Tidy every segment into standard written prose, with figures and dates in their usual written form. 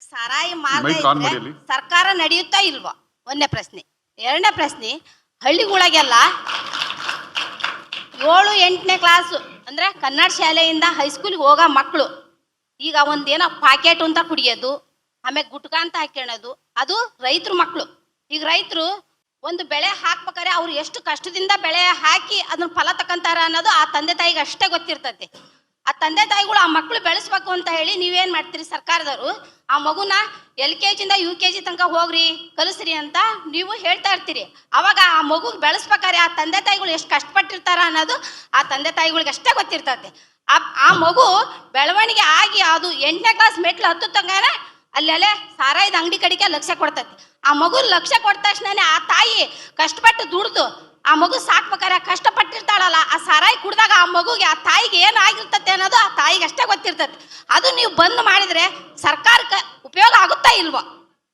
ಸಾರಾಯಿ ಮಾರ್ಗ mic on ಇದ್ರೆ ಮಾಡಿ ಅಲ್ಲಿ. ಸರ್ಕಾರ ನಡೆಯುತ್ತಾ ಇಲ್ವಾ? ಒಂದನೇ ಪ್ರಶ್ನೆ. ಎರಡನೇ ಪ್ರಶ್ನೆ, ಹಳ್ಳಿಗಳಿಗೆಲ್ಲ 7-8ನೇ ಕ್ಲಾಸ್ ಅಂದ್ರೆ ಕನ್ನಡ ಶಾಲೆಯಿಂದ ಹೈಸ್ಕೂಲ್ಗೆ ಹೋಗೋ ಮಕ್ಕಳು ಈಗ ಒಂದೇನೋ ಪಾಕೆಟ್ ಅಂತ ಕುಡಿಯೋದು, ಆಮೇಲೆ ಗುಟ್ಕಾ ಅಂತ ಹಾಕ್ಯಣದು, ಅದು ರೈತರ ಮಕ್ಕಳು. ಈಗ ರೈತರು ಒಂದು ಬೆಳೆ ಹಾಕ್ಬೇಕಾರೆ ಅವ್ರು ಎಷ್ಟು ಕಷ್ಟದಿಂದ ಬೆಳೆ ಹಾಕಿ ಅದನ್ನ ಫಲ ತಕ್ಕಂತಾರ ಅನ್ನೋದು ಆ ತಂದೆ ತಾಯಿಗೆ ಅಷ್ಟೇ ಗೊತ್ತಿರ್ತೈತಿ. ಆ ತಂದೆ ತಾಯಿಗಳು ಆ ಮಕ್ಕಳು ಬೆಳೆಸ್ಬೇಕು ಅಂತ ಹೇಳಿ ನೀವೇನ್ ಮಾಡ್ತೀರಿ? ಸರ್ಕಾರದವರು ಆ ಮಗುನ LKG ಇಂದ UKG ತನಕ ಹೋಗ್ರಿ ಕಲಿಸ್ರಿ ಅಂತ ನೀವು ಹೇಳ್ತಾ ಇರ್ತೀರಿ. ಅವಾಗ ಆ ಮಗು ಬೆಳೆಸ್ಬೇಕಾರೆ ಆ ತಂದೆ ತಾಯಿಗಳು ಎಷ್ಟು ಕಷ್ಟಪಟ್ಟಿರ್ತಾರ ಅನ್ನೋದು ಆ ತಂದೆ ತಾಯಿಗಳಿಗೆ ಅಷ್ಟೇ ಗೊತ್ತಿರ್ತೈತಿ. ಆ ಮಗು ಬೆಳವಣಿಗೆ ಆಗಿ ಅದು 8ನೇ ಕ್ಲಾಸ್ ಮೆಟ್ಲು ಹತ್ತು ತನಕ ಅಲ್ಲೆಲ್ಲೇ ಸಾರಾಯದ ಅಂಗಡಿ ಕಡೆಗೆ ಲಕ್ಷ್ಯ ಕೊಡ್ತೈತಿ. ಆ ಮಗು ಲಕ್ಷ್ಯ ಕೊಟ್ಟ ತಕ್ಷಣನೇ ಆ ತಾಯಿ ಕಷ್ಟಪಟ್ಟು ದುಡ್ದು ಆ ಮಗು ಸಾಕ್ಬೇಕಾರೆ ಕಷ್ಟಪಟ್ಟಿರ್ತಾಳಲ್ಲ, ಆ ಸಾರಾಯಿ ಕುಡ್ದಾಗ ಆ ಮಗುಗೆ ಆ ತಾಯಿಗೆ ಏನು ಆಗಿರ್ತತೆ ಅನ್ನೋದು ಆ ತಾಯಿಗೆ ಅಷ್ಟೇ ಗೊತ್ತಿರ್ತೈತಿ. ಅದು ನೀವು ಬಂದ್ ಮಾಡಿದ್ರೆ ಸರ್ಕಾರಕ್ಕೆ ಉಪಯೋಗ ಆಗುತ್ತಾ ಇಲ್ವಾ?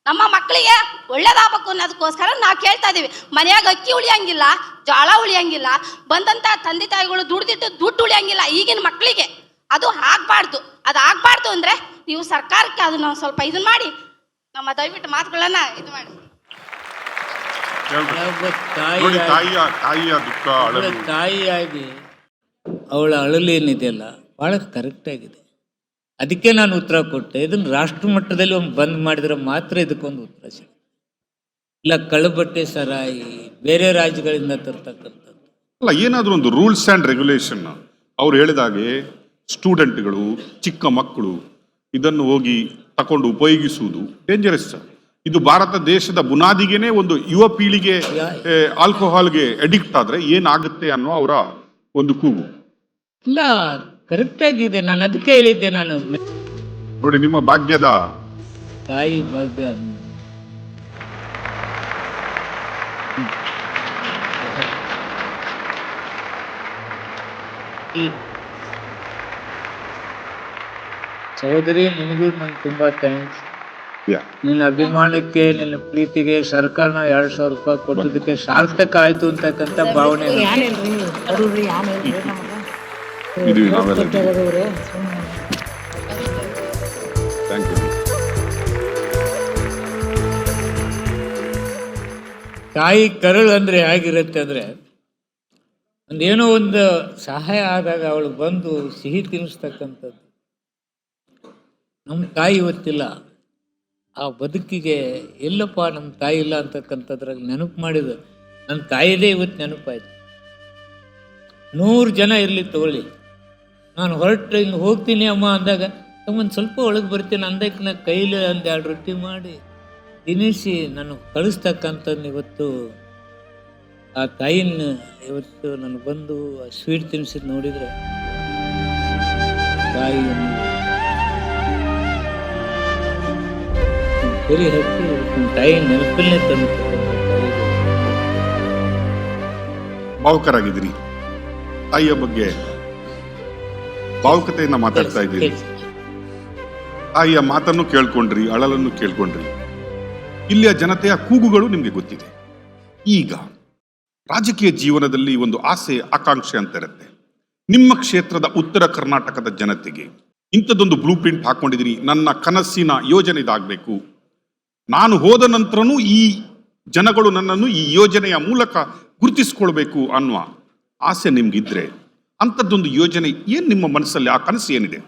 ನಮ್ಮ ಮಕ್ಕಳಿಗೆ ಒಳ್ಳೇದಾಗಬೇಕು ಅನ್ನೋದಕ್ಕೋಸ್ಕರ ನಾವು ಕೇಳ್ತಾ ಇದೀವಿ. ಮನೆಯಾಗ ಅಕ್ಕಿ ಉಳಿಯಂಗಿಲ್ಲ, ಜೋಳ ಉಳಿಯಂಗಿಲ್ಲ, ಬಂದಂತ ತಂದೆ ತಾಯಿಗಳು ದುಡ್ಡು ಉಳಿಯಂಗಿಲ್ಲ ಈಗಿನ ಮಕ್ಕಳಿಗೆ. ಅದು ಆಗ್ಬಾರ್ದು. ಅದು ಆಗ್ಬಾರ್ದು ಅಂದ್ರೆ ನೀವು ಸರ್ಕಾರಕ್ಕೆ ಅದನ್ನ ಸ್ವಲ್ಪ ಇದನ್ನ ಮಾಡಿ ನಮ್ಮ ದಯವಿಟ್ಟು ಮಾತುಗಳನ್ನ ಇದು ಮಾಡಿ. ನೋಡಿ, ತಾಯಿಯ ದುಃಖ, ಅಳಲು. ತಾಯಿಯಾಗಿ ಅವಳ ಅಳಲು ಏನಿದೆಯಲ್ಲ ಭಾಳ ಕರೆಕ್ಟಾಗಿದೆ. ಅದಕ್ಕೆ ನಾನು ಉತ್ತರ ಕೊಟ್ಟೆ. ಇದನ್ನು ರಾಷ್ಟ್ರ ಮಟ್ಟದಲ್ಲಿ ಒಂದು ಬಂದ್ ಮಾಡಿದ್ರೆ ಮಾತ್ರ ಇದಕ್ಕೊಂದು ಉತ್ತರ ಸಿಗುತ್ತೆ. ಇಲ್ಲ ಕಳ್ಳಬಟ್ಟೆ ಸರಾಯಿ ಬೇರೆ ರಾಜ್ಯಗಳಿಂದ ತರ್ತಕ್ಕಂಥದ್ದು ಅಲ್ಲ, ಏನಾದರೂ ಒಂದು ರೂಲ್ಸ್ ಆ್ಯಂಡ್ ರೆಗ್ಯುಲೇಷನ್. ಅವ್ರು ಹೇಳಿದಾಗೆ ಸ್ಟೂಡೆಂಟ್ಗಳು, ಚಿಕ್ಕ ಮಕ್ಕಳು ಇದನ್ನು ಹೋಗಿ ತಕೊಂಡು ಉಪಯೋಗಿಸುವುದು ಡೇಂಜರಸ್. ಇದು ಭಾರತ ದೇಶದ ಬುನಾದಿಗೆನೆ ಒಂದು ಯುವ ಪೀಳಿಗೆ ಆಲ್ಕೋಹಾಲ್ಗೆ ಅಡಿಕ್ಟ್ ಆದ್ರೆ ಏನಾಗುತ್ತೆ ಅನ್ನೋ ಅವರ ಒಂದು ಕೂಗು. ಇಲ್ಲ ಕರೆಕ್ಟಾಗಿದೆ. ನಾನು ಅದಕ್ಕೆ ಹೇಳಿದ್ದೆ. ನಾನು ನೋಡಿ, ನಿಮ್ಮ ಭಾಗ್ಯದ ತಾಯಿ ಭಾಗ್ಯ ಸಹೋದರಿ, ನಿನಗೂ ನಂಗೆ ತುಂಬಾ ಥ್ಯಾಂಕ್ಸ್. ನಿನ್ನ ಅಭಿಮಾನಕ್ಕೆ, ನಿನ್ನ ಪ್ರೀತಿಗೆ ಸರ್ಕಾರನ 2,000 ರೂಪಾಯಿ ಕೊಟ್ಟದಕ್ಕೆ ಸಾರ್ಥಕ ಆಯ್ತು ಅಂತಕ್ಕಂಥ ಭಾವನೆ. ಇದು ನಾವೆಲ್ಲ ಥ್ಯಾಂಕ್ ಯು. ತಾಯಿ ಕರಳು ಅಂದ್ರೆ ಹೇಗಿರುತ್ತೆ ಅಂದ್ರೆ, ಒಂದೇನೋ ಒಂದು ಸಹಾಯ ಆದಾಗ ಅವಳು ಬಂದು ಸಿಹಿ ತಿನ್ನಿಸ್ತಕ್ಕಂಥದ್ದು. ನಮ್ಮ ತಾಯಿ ಇವತ್ತಿಲ್ಲ. ಆ ಬದುಕಿಗೆ ಎಲ್ಲಪ್ಪ ನಮ್ಮ ತಾಯಿ ಇಲ್ಲ ಅಂತಕ್ಕಂಥದ್ರಾಗ ನೆನಪು ಮಾಡಿದ್ರು. ನನ್ನ ತಾಯಿದೇ ಇವತ್ತು ನೆನಪಾಯ್ತು. 100 ಜನ ಇರಲಿ ತಗೊಳ್ಳಿ, ನಾನು ಹೊರಟು ಹಿಂಗೆ ಹೋಗ್ತೀನಿ ಅಮ್ಮ ಅಂದಾಗ ಒಂದು ಸ್ವಲ್ಪ ಒಳಗೆ ಬರ್ತೀನಿ ಅಂದಕ್ಕೆ ನಾ ಕೈಲಿ 1-2 ರೊಟ್ಟಿ ಮಾಡಿ ತಿನ್ನಿಸಿ ನಾನು ಕಳಿಸ್ತಕ್ಕಂಥದ್ದು. ಇವತ್ತು ಆ ತಾಯಿನ ಇವತ್ತು ನಾನು ಬಂದು ಆ ಸ್ವೀಟ್ ತಿನ್ನಿಸಿದ್ ನೋಡಿದರೆ ತಾಯಿಯನ್ನು ಬರೀ ಹತ್ತಿ ತಾಯಿ ನೆನಪಲ್ಲೇ ತಂದು ಭಾವುಕರಾಗಿದ್ದೀರಿ. ತಾಯಿಯ ಬಗ್ಗೆ ಭಾವುಕತೆಯಿಂದ ಮಾತಾಡ್ತಾ ಇದ್ದೀರಿ. ತಾಯಿಯ ಮಾತನ್ನು ಕೇಳ್ಕೊಂಡ್ರಿ, ಅಳಲನ್ನು ಕೇಳ್ಕೊಂಡ್ರಿ. ಇಲ್ಲಿಯ ಜನತೆಯ ಕೂಗುಗಳು ನಿಮ್ಗೆ ಗೊತ್ತಿದೆ. ಈಗ ರಾಜಕೀಯ ಜೀವನದಲ್ಲಿ ಒಂದು ಆಸೆ, ಆಕಾಂಕ್ಷೆ ಅಂತ ಇರುತ್ತೆ. ನಿಮ್ಮ ಕ್ಷೇತ್ರದ ಉತ್ತರ ಕರ್ನಾಟಕದ ಜನತೆಗೆ ಇಂಥದ್ದೊಂದು ಬ್ಲೂ ಪ್ರಿಂಟ್ ಹಾಕೊಂಡಿದ್ದೀರಿ. ನನ್ನ ಕನಸಿನ ಯೋಜನೆ ಇದಾಗಬೇಕು, ನಾನು ಹೋದ ನಂತರನೂ ಈ ಜನಗಳು ನನ್ನನ್ನು ಈ ಯೋಜನೆಯ ಮೂಲಕ ಗುರುತಿಸ್ಕೊಳ್ಬೇಕು ಅನ್ನುವ ಆಸೆ ನಿಮ್ಗಿದ್ರೆ ಅಂಥದ್ದೊಂದು ಯೋಜನೆ ಏನು ನಿಮ್ಮ ಮನಸ್ಸಲ್ಲಿ? ಆ ಕನಸು ಏನಿದೆ?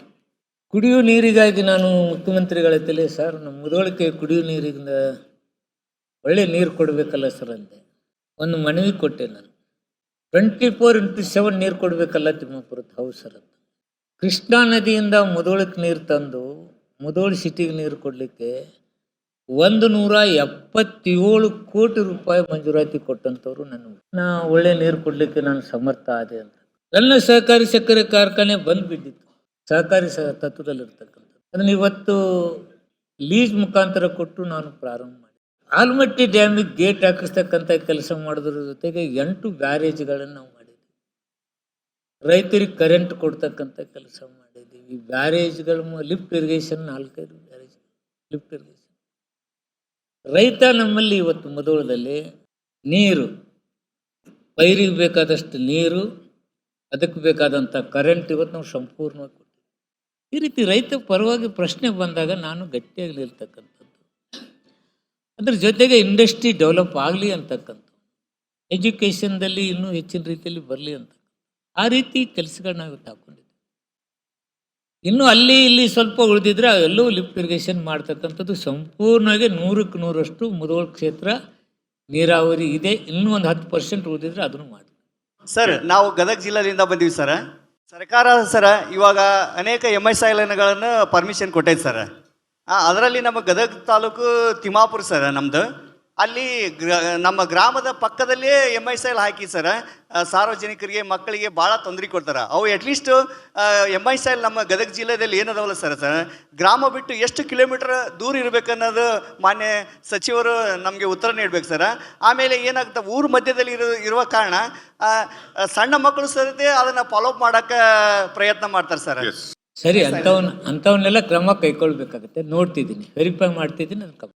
ಕುಡಿಯುವ ನೀರಿಗಾಗಿ ನಾನು ಮುಖ್ಯಮಂತ್ರಿಗಳ ತಲೆ, ಸರ್ ನಮ್ಮ ಮುದೋಳಕ್ಕೆ ಕುಡಿಯುವ ನೀರಿಗಿಂದ ಒಳ್ಳೆ ನೀರು ಕೊಡಬೇಕಲ್ಲ ಸರ್ ಅಂತೆ ಒಂದು ಮನವಿ ಕೊಟ್ಟೆ. ನಾನು 24x7 ನೀರು ಕೊಡಬೇಕಲ್ಲ ತಿಮ್ಮಾಪುರದ. ಹೌದು ಸರ್ ಅಂತ. ಕೃಷ್ಣಾ ನದಿಯಿಂದ ಮುದೋಳಕ್ಕೆ ನೀರು ತಂದು ಮುದೋಳ ಸಿಟಿಗೆ ನೀರು ಕೊಡಲಿಕ್ಕೆ 177 ಕೋಟಿ ರೂಪಾಯಿ ಮಂಜೂರಾತಿ ಕೊಟ್ಟಂಥವ್ರು ನಾ ಒಳ್ಳೆ ನೀರು ಕೊಡಲಿಕ್ಕೆ ನಾನು ಸಮರ್ಥ ಆದೆ ಅಂತ. ನನ್ನ ಸಹಕಾರಿ ಸಕ್ಕರೆ ಕಾರ್ಖಾನೆ ಬಂದ್ ಬಿದ್ದಿತ್ತು, ಸಹಕಾರಿ ತತ್ವದಲ್ಲಿರ್ತಕ್ಕಂಥ. ಅದನ್ನ ಇವತ್ತು ಲೀಸ್ ಮುಖಾಂತರ ಕೊಟ್ಟು ನಾನು ಪ್ರಾರಂಭ ಮಾಡಿ ಆಲ್ಮಟ್ಟಿ ಡ್ಯಾಮಿಗೆ ಗೇಟ್ ಹಾಕಿಸ್ತಕ್ಕಂಥ ಕೆಲಸ ಮಾಡೋದ್ರ ಜೊತೆಗೆ 8 ಬ್ಯಾರೇಜ್ಗಳನ್ನು ನಾವು ಮಾಡಿದ್ವಿ. ರೈತರಿಗೆ ಕರೆಂಟ್ ಕೊಡ್ತಕ್ಕಂಥ ಕೆಲಸ ಮಾಡಿದ್ದೀವಿ. ಬ್ಯಾರೇಜ್ಗಳು lift irrigation 4-5 barrage lift irrigation. ರೈತ ನಮ್ಮಲ್ಲಿ ಇವತ್ತು ಮುದೋಳದಲ್ಲಿ ನೀರು, ಪೈರಿಗೆ ಬೇಕಾದಷ್ಟು ನೀರು, ಅದಕ್ಕೆ ಬೇಕಾದಂಥ ಕರೆಂಟ್ ಇವತ್ತು ನಾವು ಸಂಪೂರ್ಣವಾಗಿ ಕೊಡ್ತೀವಿ. ಈ ರೀತಿ ರೈತ ಪರವಾಗಿ ಪ್ರಶ್ನೆ ಬಂದಾಗ ನಾನು ಗಟ್ಟಿಯಾಗಿ ನಿಲ್ತಕ್ಕಂಥದ್ದು. ಅದ್ರ ಜೊತೆಗೆ ಇಂಡಸ್ಟ್ರಿ ಡೆವಲಪ್ ಆಗಲಿ ಅಂತಕ್ಕಂಥ, ಎಜುಕೇಷನ್ದಲ್ಲಿ ಇನ್ನೂ ಹೆಚ್ಚಿನ ರೀತಿಯಲ್ಲಿ ಬರಲಿ ಅಂತ, ಆ ರೀತಿ ಕೆಲಸಗಳನ್ನ ಇವತ್ತು ಹಾಕೊಂಡಿದ್ದೆ. ಇನ್ನು ಅಲ್ಲಿ ಇಲ್ಲಿ ಸ್ವಲ್ಪ ಉಳಿದಿದ್ರೆ ಅವೆಲ್ಲವೂ ಲಿಫ್ಟ್ ಇರಿಗೇಷನ್ ಮಾಡ್ತಕ್ಕಂಥದ್ದು ಸಂಪೂರ್ಣವಾಗಿ 100ಕ್ಕೆ 100ರಷ್ಟು ಮುಧೋಳ ಕ್ಷೇತ್ರ ನೀರಾವರಿ ಇದೆ. ಇನ್ನೂ ಒಂದು 10% ಉಳಿದಿದ್ರೆ ಅದನ್ನು ಮಾಡಿ. ಸರ್, ನಾವು ಗದಗ ಜಿಲ್ಲೆಯಿಂದ ಬಂದೀವಿ ಸರ್. ಸರ್ಕಾರ ಸರ ಇವಾಗ ಅನೇಕ MSILಗಳನ್ನು ಪರ್ಮಿಷನ್ ಕೊಟ್ಟೈತೆ ಸರ್. ಅದರಲ್ಲಿ ನಮ್ಮ ಗದಗ ತಾಲೂಕು ತಿಮ್ಮಾಪುರ ಸರ್ ನಮ್ಮದು. ಅಲ್ಲಿ ನಮ್ಮ ಗ್ರಾಮದ ಪಕ್ಕದಲ್ಲೇ MSIL ಹಾಕಿ ಸರ್ ಸಾರ್ವಜನಿಕರಿಗೆ ಮಕ್ಕಳಿಗೆ ಭಾಳ ತೊಂದರೆ ಕೊಡ್ತಾರೆ. ಅವು ಅಟ್ಲೀಸ್ಟ್ MSIL ನಮ್ಮ ಗದಗ ಜಿಲ್ಲೆಯಲ್ಲಿ ಏನದವಲ್ಲ ಸರ್ ಗ್ರಾಮ ಬಿಟ್ಟು ಎಷ್ಟು ಕಿಲೋಮೀಟರ್ ದೂರ ಇರಬೇಕನ್ನೋದು ಮಾನ್ಯ ಸಚಿವರು ನಮಗೆ ಉತ್ತರ ನೀಡ್ಬೇಕು ಸರ್. ಆಮೇಲೆ ಏನಾಗುತ್ತೆ, ಊರ ಮಧ್ಯದಲ್ಲಿ ಇರುವ ಕಾರಣ ಸಣ್ಣ ಮಕ್ಕಳು ಸರಿತೆ ಅದನ್ನು ಫಾಲೋಅಪ್ ಮಾಡೋಕ್ಕೆ ಪ್ರಯತ್ನ ಮಾಡ್ತಾರೆ ಸರ್. ಸರಿ, ಅಂಥವನ್ನೆಲ್ಲ ಕ್ರಮ ಕೈಗೊಳ್ಬೇಕಾಗುತ್ತೆ. ನೋಡ್ತಿದ್ದೀನಿ, ವೆರಿಫೈ ಮಾಡ್ತಿದ್ದೀನಿ. ಅದಕ್ಕೆ